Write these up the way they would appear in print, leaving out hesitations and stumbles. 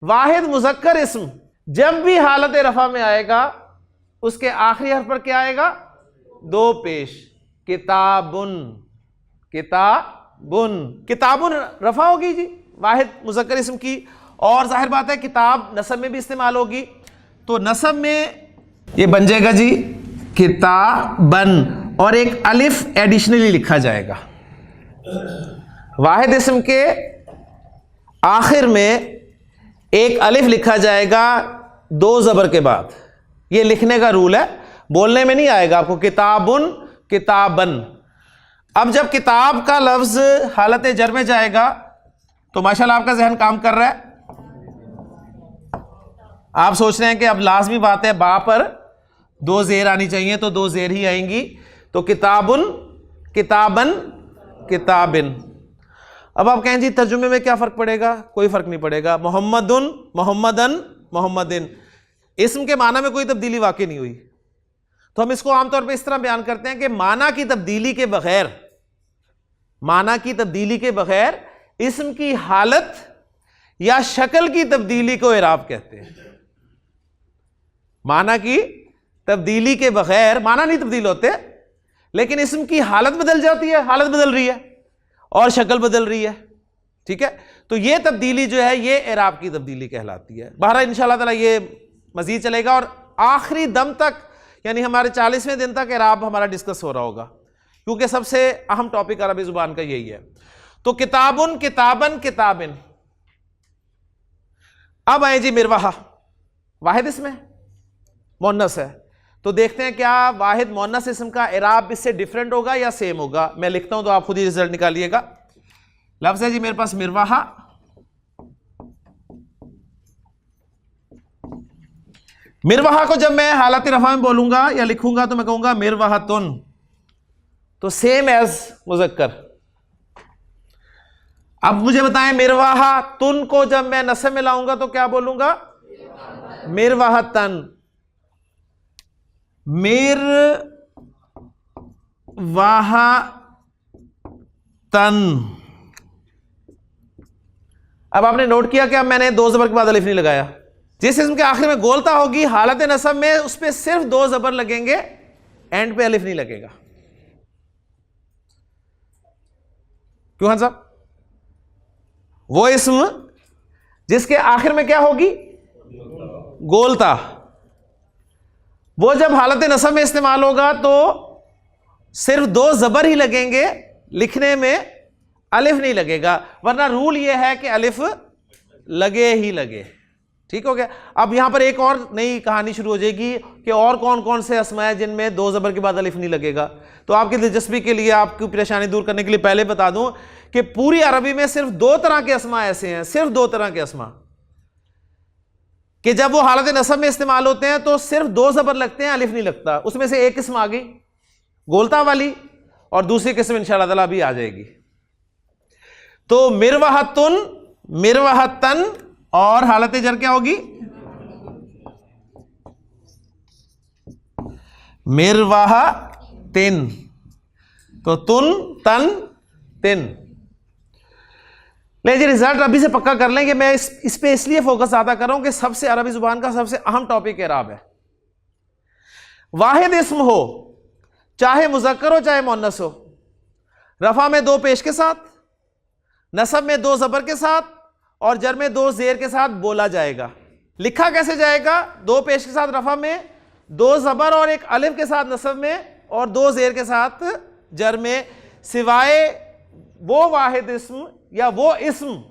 वाहिद मुज़क्कर इस्म जब भी हालत रफा में आएगा उसके आखिरी हर्फ पर क्या आएगा? दो पेश। किताबुन, किताबुन, किताबुन रफा होगी जी वाहिद मुज़क्कर इस्म की, और जाहिर बात है किताब नसब में भी इस्तेमाल होगी, तो नसब में ये बन जाएगा जी किताबन, और एक अलिफ एडिशनली लिखा जाएगा। वाहिद इस्म के आखिर में एक अलिफ लिखा जाएगा दो ज़बर के बाद। ये लिखने का रूल है, बोलने में नहीं आएगा आपको। किताबुन, किताबन। अब जब किताब का लफ्ज हालत जर में जाएगा तो माशाल्लाह आपका जहन काम कर रहा है। आप सोच रहे हैं कि अब लाजमी बात है बा पर दो जेर आनी चाहिए, तो दो जेर ही आएंगी। तो किताबुन, किताबन, किताबिन। अब आप कहें जी तर्जुमे में क्या फ़र्क पड़ेगा? कोई फ़र्क नहीं पड़ेगा। मोहम्मदुन, मोहम्मदन, मोहम्मदिन, इस्म के माना में कोई तब्दीली वाकई नहीं हुई। तो हम इसको आमतौर पे इस तरह बयान करते हैं कि माना की तब्दीली के बगैर, माना की तब्दीली के बगैर इस्म की हालत या शक्ल की तब्दीली को इराब कहते हैं। माना की तब्दीली के बगैर माना नहीं तब्दील होते, लेकिन इस्म की हालत बदल जाती है, हालत बदल रही है और शक्ल बदल रही है। ठीक है, तो ये तब्दीली जो है ये इराब की तब्दीली कहलाती है। बहरहाल इंशाअल्लाह ताला ये मजीद चलेगा और आखिरी दम तक, यानी हमारे 40वें दिन तक इराब हमारा डिस्कस हो रहा होगा, क्योंकि सबसे अहम टॉपिक अरबी जुबान का यही है। तो किताबुन, किताबन, किताबिन। अब आए जी मिरवाहा, वाहिद इसमें मुन्नस है, तो देखते हैं क्या वाहिद मुन्नस इसम का इराब इससे डिफरेंट होगा या सेम होगा। मैं लिखता हूं तो आप खुद ही रिजल्ट निकालिएगा। लफ्ज है जी मेरे पास मिरवाहा। मिरवाहा को जब मैं हालत रफा में बोलूंगा या लिखूंगा तो मैं कहूंगा मिरवाहतुन, तो सेम एज मुज़क्कर। अब मुझे बताएं मिरवाहा तुन को जब मैं नस्ब में लाऊंगा तो क्या बोलूंगा? मिरवाहतन, मिरवाहतन। अब आपने नोट किया कि अब मैंने दो जबर के बाद अलिफ नहीं लगाया। जिस इसम के आखिर में गोलता होगी हालत नसब में उस पर सिर्फ दो जबर लगेंगे, एंड पे अलिफ नहीं लगेगा। क्यों साहब? वो इसम जिसके आखिर में क्या होगी? गोलता, वो जब हालत नसब में इस्तेमाल होगा तो सिर्फ दो जबर ही लगेंगे, लिखने में अलिफ नहीं लगेगा, वरना रूल यह है कि अलिफ लगे ही लगे। ठीक हो गया। अब यहां पर एक और नई कहानी शुरू हो जाएगी कि और कौन कौन से अस्मा है जिनमें दो जबर के बाद अलिफ नहीं लगेगा। तो आपकी दिलचस्पी के लिए, आपकी परेशानी दूर करने के लिए पहले बता दूं कि पूरी अरबी में सिर्फ दो तरह के अस्मा ऐसे हैं, सिर्फ दो तरह के अस्मा, कि जब वो हालत नसब में इस्तेमाल होते हैं तो सिर्फ दो जबर लगते हैं, अलिफ नहीं लगता। उसमें से एक किस्म आ गई गोलता वाली, और दूसरी किस्म इंशाअल्लाह ताला भी आ जाएगी। तो मिरवाहतुन, मिरवाहतन, और हालत जर क्या होगी? मिरवाहतिन। तो तुन, तन, तिन। ले जी रिजल्ट अभी से पक्का कर लें कि मैं इस पे इसलिए फोकस ज्यादा कर रहा हूं कि सबसे अरबी जुबान का सबसे अहम टॉपिक इराब है। वाहिद इस्म हो, चाहे मुज़क्कर हो चाहे मुन्नस हो, रफा में दो पेश के साथ, नसब में दो जबर के साथ, और जर में दो जेर के साथ बोला जाएगा। लिखा कैसे जाएगा? दो पेश के साथ रफा में, दो जबर और एक अलिफ के साथ नसब में, और दो जेर के साथ जर में, सिवाय वो वाहिद इस्म या वो इस्म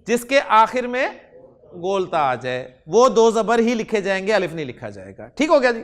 जिसके आखिर में गोलता आ जाए, वो दो जबर ही लिखे जाएंगे, अलिफ नहीं लिखा जाएगा। ठीक हो गया जी।